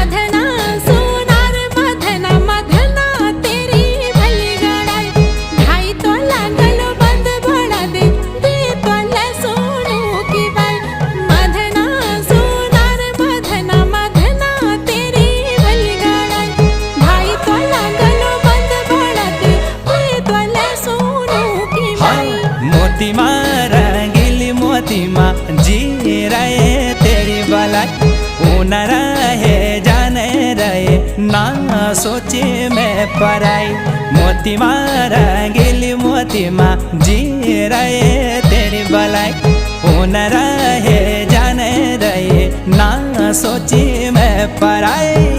मधना सोनार मधना मधना तेरी भली गड़ाई ढाई तोला गलो बंद बढ़ा दे तोला सोनू की बाई मधना सोनार मधना मधना तेरी भली गड़ाई ढाई तोला गलो बंद बढ़ा दे तोला सोनू की बाई मोती मारा गिली मोती माँ जी रहे तेरी भलाई ऊन रहे जाने रहे ना सोचे मैं पराई मोती मारा गिली मोती माँ जी रहे तेरी भलाई ऊन रहे जाने रहे ना सोचे मैं पराई।